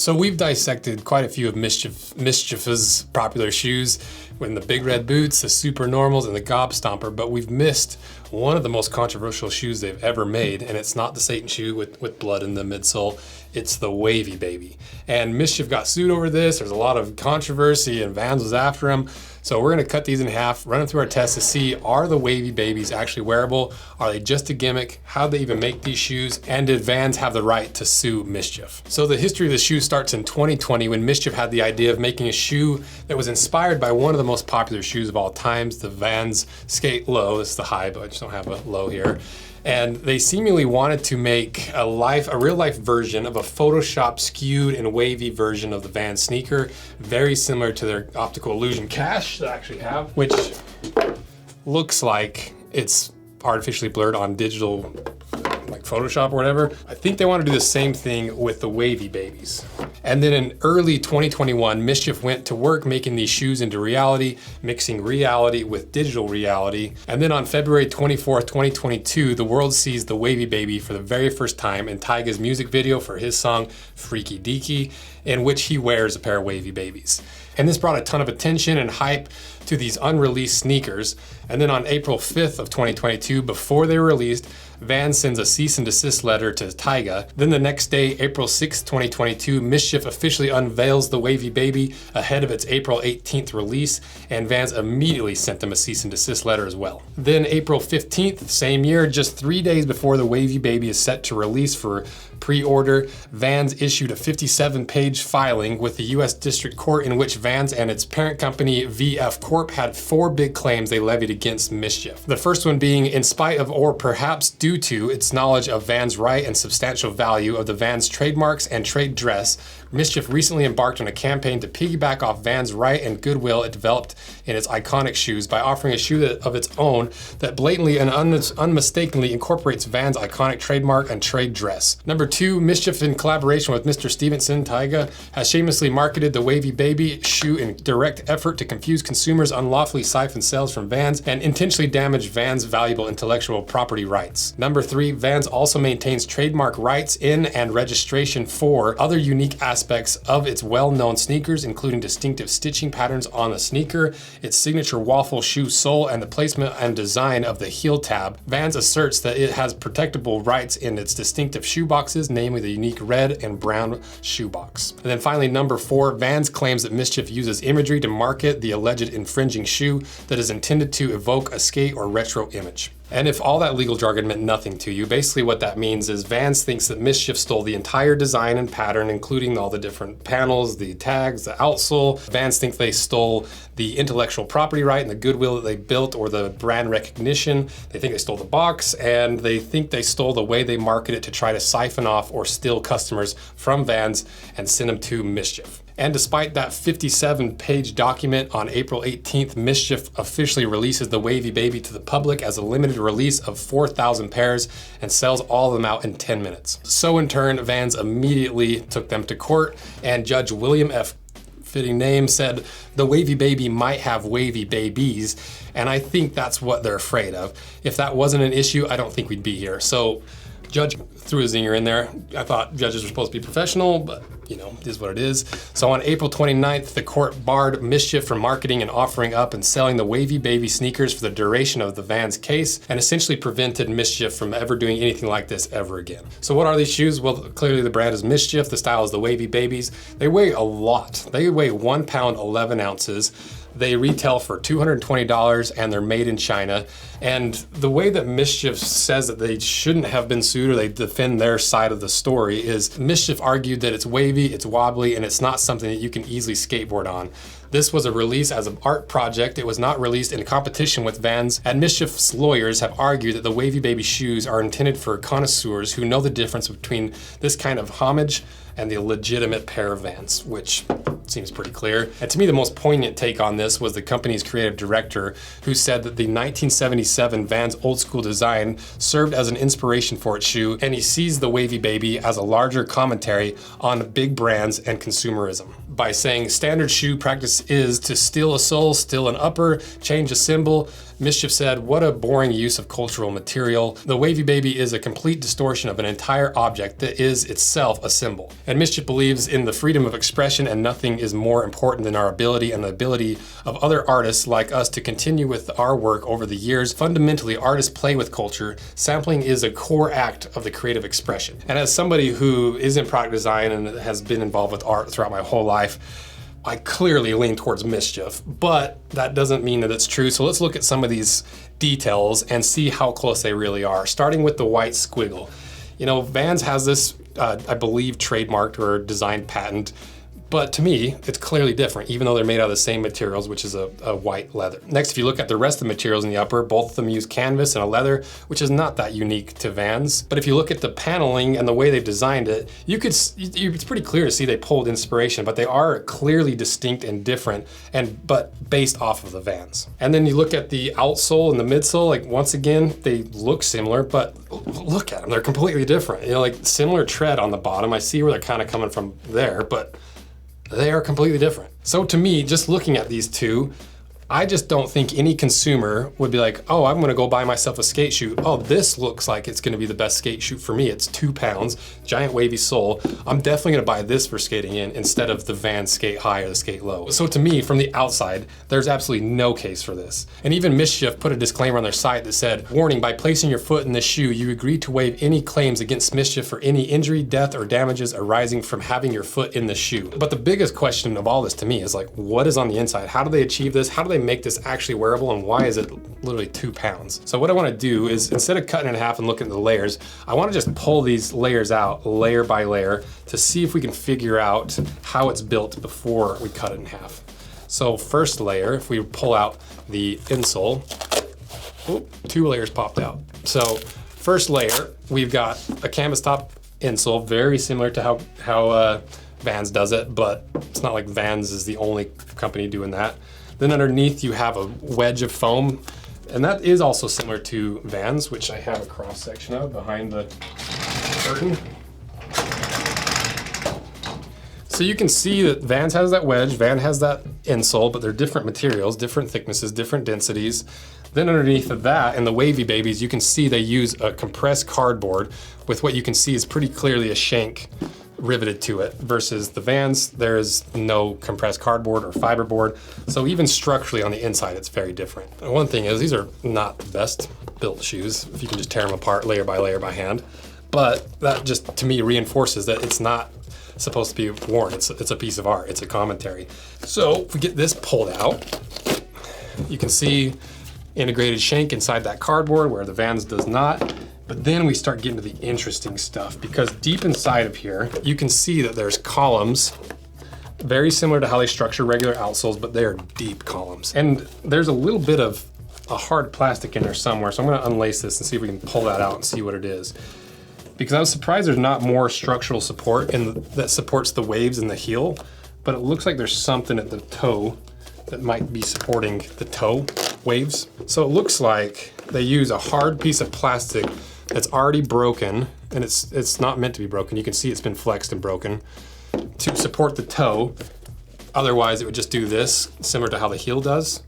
So we've dissected quite a few of MSCHF's popular shoes, in the big red boots, the super normals, and the gob stomper, but we've missed one of the most controversial shoes they've ever made, and it's not the Satan shoe with blood in the midsole, it's the Wavy Baby. And MSCHF got sued over this, there's a lot of controversy, and Vans was after him. So we're gonna cut these in half, run them through our tests to see, are the Wavy Babies actually wearable? Are they just a gimmick? How'd they even make these shoes? And did Vans have the right to sue MSCHF? So the history of the shoe starts in 2020 when MSCHF had the idea of making a shoe that was inspired by one of the most popular shoes of all times, the Vans Skate Low. This is the high, but I just don't have a low here. And they seemingly wanted to make a real life version of a Photoshop skewed and wavy version of the Vans sneaker, very similar to their optical illusion cache that I actually have, which looks like it's artificially blurred on digital, like Photoshop or whatever. I think they want to do the same thing with the Wavy Babies. And then in early 2021, MSCHF went to work making these shoes into reality, mixing reality with digital reality. And then on February 24th, 2022, the world sees the Wavy Baby for the very first time in Tyga's music video for his song Freaky Deaky, in which he wears a pair of Wavy Babies. And this brought a ton of attention and hype to these unreleased sneakers. And then on April 5th of 2022, before they were released, Vans sends a cease and desist letter to Tyga. Then the next day, April 6th, 2022, MSCHF officially unveils the Wavy Baby ahead of its April 18th release, and Vans immediately sent them a cease and desist letter as well. Then April 15th, same year, just 3 days before the Wavy Baby is set to release for pre-order, Vans issued a 57-page filing with the US District Court in which Vans and its parent company VF Corp had 4 big claims they levied against MSCHF. The first one being, in spite of or perhaps due to its knowledge of Vans' right and substantial value of the Vans trademarks and trade dress, MSCHF recently embarked on a campaign to piggyback off Vans' right and goodwill it developed in its iconic shoes by offering a shoe of its own that blatantly and unmistakably incorporates Vans' iconic trademark and trade dress. Number 2, MSCHF in collaboration with Mr. Stevenson, Tyga, has shamelessly marketed the Wavy Baby shoe in direct effort to confuse consumers, unlawfully siphon sales from Vans, and intentionally damage Vans' valuable intellectual property rights. Number 3, Vans also maintains trademark rights in and registration for other unique aspects of its well-known sneakers, including distinctive stitching patterns on the sneaker, its signature waffle shoe sole, and the placement and design of the heel tab. Vans asserts that it has protectable rights in its distinctive shoe boxes, namely the unique red and brown shoe box. And then finally, number 4, Vans claims that MSCHF uses imagery to market the alleged infringing shoe that is intended to evoke a skate or retro image. And if all that legal jargon meant nothing to you, basically what that means is Vans thinks that MSCHF stole the entire design and pattern, including all the different panels, the tags, the outsole. Vans think they stole the intellectual property right and the goodwill that they built, or the brand recognition. They think they stole the box, and they think they stole the way they market it to try to siphon off or steal customers from Vans and send them to MSCHF. And despite that 57-page document, on April 18th, MSCHF officially releases the Wavy Baby to the public as a limited release of 4,000 pairs and sells all of them out in 10 minutes. So in turn, Vans immediately took them to court, and Judge William F. fitting name, said the Wavy Baby might have wavy babies, and I think that's what they're afraid of. If that wasn't an issue, I don't think we'd be here. So Judge threw a zinger in there. I thought judges were supposed to be professional, but you know, it is what it is. So on April 29th, the court barred MSCHF from marketing and offering up and selling the Wavy Baby sneakers for the duration of the Vans case, and essentially prevented MSCHF from ever doing anything like this ever again. So what are these shoes? Well, clearly the brand is MSCHF, the style is the Wavy Babies. They weigh a lot. They weigh 1 pound, 11 ounces. They retail for $220 and they're made in China. And the way that MSCHF says that they shouldn't have been sued, or they defend their side of the story, is MSCHF argued that it's wavy, it's wobbly, and it's not something that you can easily skateboard on. This was a release as an art project. It was not released in competition with Vans, and MSCHF's lawyers have argued that the Wavy Baby shoes are intended for connoisseurs who know the difference between this kind of homage and the legitimate pair of Vans, which seems pretty clear. And to me, the most poignant take on this was the company's creative director, who said that the 1977 Vans old school design served as an inspiration for its shoe, and he sees the Wavy Baby as a larger commentary on big brands and consumerism. By saying standard shoe practice is to steal a sole, steal an upper, change a symbol, MSCHF said, what a boring use of cultural material. The Wavy Baby is a complete distortion of an entire object that is itself a symbol. And MSCHF believes in the freedom of expression, and nothing is more important than our ability and the ability of other artists like us to continue with our work over the years. Fundamentally, artists play with culture. Sampling is a core act of the creative expression. And as somebody who is in product design and has been involved with art throughout my whole life, I clearly lean towards MSCHF, but that doesn't mean that it's true. So let's look at some of these details and see how close they really are. Starting with the white squiggle. You know, Vans has this, I believe, trademarked or designed patent, but to me, it's clearly different, even though they're made out of the same materials, which is a white leather. Next, if you look at the rest of the materials in the upper, both of them use canvas and a leather, which is not that unique to Vans. But if you look at the paneling and the way they've designed it, it's pretty clear to see they pulled inspiration, but they are clearly distinct and different, but based off of the Vans. And then you look at the outsole and the midsole, like once again, they look similar, but look at them, they're completely different. You know, like similar tread on the bottom. I see where they're kind of coming from there, but they are completely different. So to me, just looking at these two, I just don't think any consumer would be like, oh, I'm gonna go buy myself a skate shoe. Oh, this looks like it's gonna be the best skate shoe for me. It's 2 pounds, giant wavy sole. I'm definitely gonna buy this for skating in instead of the Vans Skate High or the Skate Low. So to me, from the outside, there's absolutely no case for this. And even MSCHF put a disclaimer on their site that said, warning, by placing your foot in this shoe, you agree to waive any claims against MSCHF for any injury, death, or damages arising from having your foot in the shoe. But the biggest question of all this to me is like, what is on the inside? How do they achieve this? How do they make this actually wearable, and why is it literally 2 pounds? So what I want to do is, instead of cutting it in half and looking at the layers, I want to just pull these layers out layer by layer to see if we can figure out how it's built before we cut it in half. So first layer, if we pull out the insole, 2 layers popped out. So first layer, we've got a canvas top insole, very similar to how Vans does it, but it's not like Vans is the only company doing that. Then underneath you have a wedge of foam, and that is also similar to Vans, which I have a cross section of behind the curtain. So you can see that Vans has that wedge, Vans has that insole, but they're different materials, different thicknesses, different densities. Then underneath of that, in the Wavy Babies, you can see they use a compressed cardboard with what you can see is pretty clearly a shank riveted to it, versus the Vans, there is no compressed cardboard or fiberboard. So even structurally on the inside, it's very different. And one thing is, these are not the best built shoes, if you can just tear them apart layer by hand. But that just, to me, reinforces that it's not supposed to be worn. It's a piece of art, it's a commentary. So if we get this pulled out, you can see integrated shank inside that cardboard where the Vans does not. But then we start getting to the interesting stuff, because deep inside of here, you can see that there's columns, very similar to how they structure regular outsoles, but they are deep columns. And there's a little bit of a hard plastic in there somewhere, so I'm gonna unlace this and see if we can pull that out and see what it is. Because I was surprised there's not more structural support that supports the waves in the heel, but it looks like there's something at the toe that might be supporting the toe waves. So it looks like they use a hard piece of plastic that's already broken, and it's not meant to be broken. You can see it's been flexed and broken to support the toe. Otherwise it would just do this, similar to how the heel does,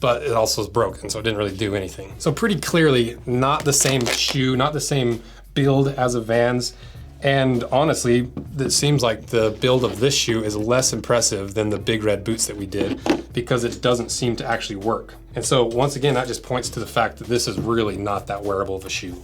but it also is broken, so it didn't really do anything. So pretty clearly not the same shoe, not the same build as a Vans. And honestly, it seems like the build of this shoe is less impressive than the big red boots that we did, because it doesn't seem to actually work. And so once again, that just points to the fact that this is really not that wearable of a shoe.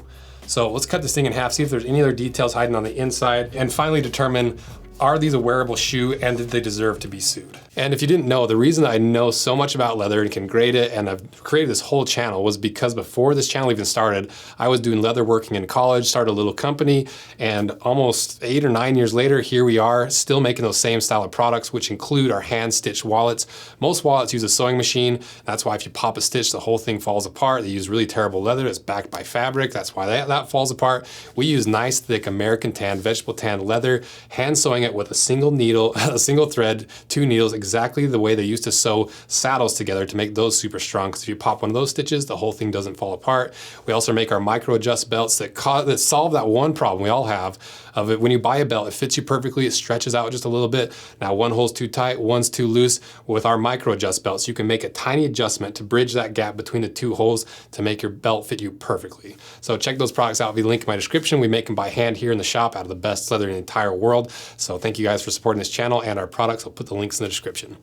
So let's cut this thing in half, see if there's any other details hiding on the inside, and finally determine, are these a wearable shoe, and did they deserve to be sued? And if you didn't know, the reason I know so much about leather and can grade it, and I've created this whole channel, was because before this channel even started, I was doing leather working in college, started a little company, and almost 8 or 9 years later, here we are, still making those same style of products, which include our hand-stitched wallets. Most wallets use a sewing machine. That's why if you pop a stitch, the whole thing falls apart. They use really terrible leather that's backed by fabric. That's why that falls apart. We use nice, thick, American tan, vegetable tan leather, hand sewing it with a single needle, a single thread, 2 needles, exactly the way they used to sew saddles together to make those super strong. Because if you pop one of those stitches, the whole thing doesn't fall apart. We also make our micro adjust belts that solve that one problem we all have of it. When you buy a belt, it fits you perfectly, it stretches out just a little bit. Now one hole's too tight, one's too loose. With our micro adjust belts, you can make a tiny adjustment to bridge that gap between the 2 holes to make your belt fit you perfectly. So check those products out via the link in my description. We make them by hand here in the shop out of the best leather in the entire world. So thank you guys for supporting this channel and our products. I'll put the links in the description.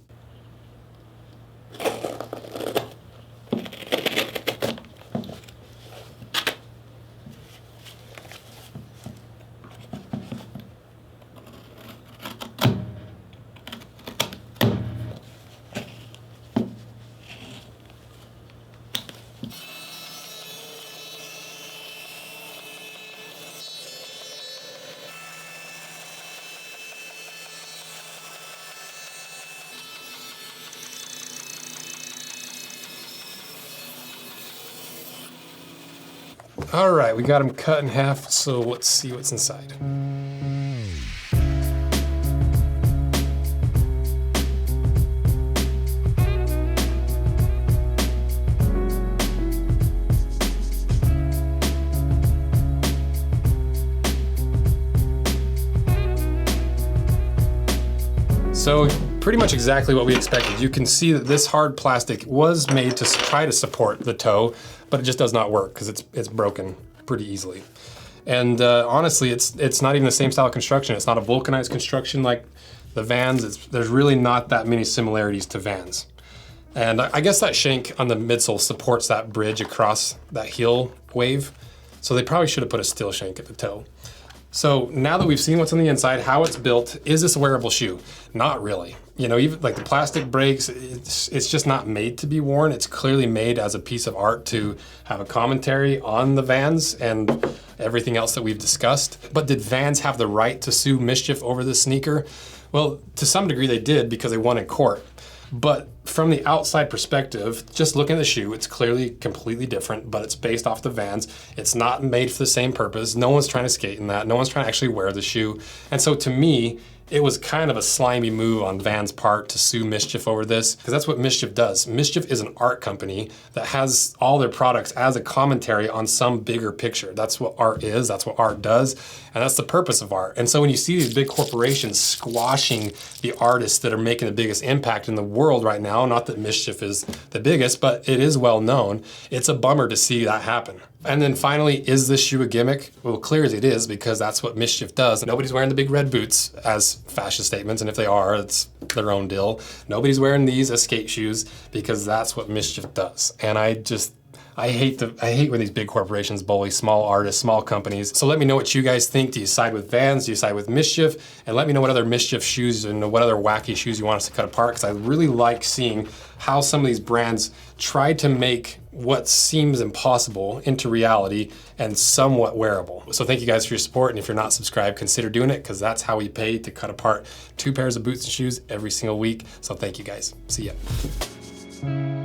All right, we got them cut in half, so let's see what's inside. So pretty much exactly what we expected. You can see that this hard plastic was made to try to support the toe, but it just does not work because it's broken pretty easily. And honestly, it's not even the same style of construction. It's not a vulcanized construction like the Vans. There's really not that many similarities to Vans. And I guess that shank on the midsole supports that bridge across that heel wave. So they probably should have put a steel shank at the toe. So now that we've seen what's on the inside, how it's built, is this a wearable shoe? Not really. You know, even like the plastic breaks, it's just not made to be worn. It's clearly made as a piece of art to have a commentary on the Vans and everything else that we've discussed. But did Vans have the right to sue MSCHF over this sneaker? Well, to some degree they did because they won in court. But from the outside perspective, just looking at the shoe, it's clearly completely different, but it's based off the Vans. It's not made for the same purpose. No one's trying to skate in that. No one's trying to actually wear the shoe. And so to me, it was kind of a slimy move on Vans' part to sue MSCHF over this, because that's what MSCHF does. MSCHF is an art company that has all their products as a commentary on some bigger picture. That's what art is, that's what art does, and that's the purpose of art. And so when you see these big corporations squashing the artists that are making the biggest impact in the world right now, not that MSCHF is the biggest, but it is well known, it's a bummer to see that happen. And then finally, is this shoe a gimmick? Well, clearly it is, because that's what MSCHF does. Nobody's wearing the big red boots as fashion statements, and if they are, it's their own deal. Nobody's wearing these as skate shoes because that's what MSCHF does. And I hate when these big corporations bully small artists, small companies. So let me know what you guys think. Do you side with Vans? Do you side with MSCHF? And let me know what other MSCHF shoes and what other wacky shoes you want us to cut apart, because I really like seeing how some of these brands try to make what seems impossible into reality and somewhat wearable. So thank you guys for your support, and if you're not subscribed, consider doing it, because that's how we pay to cut apart 2 pairs of boots and shoes every single week. So thank you guys. See ya.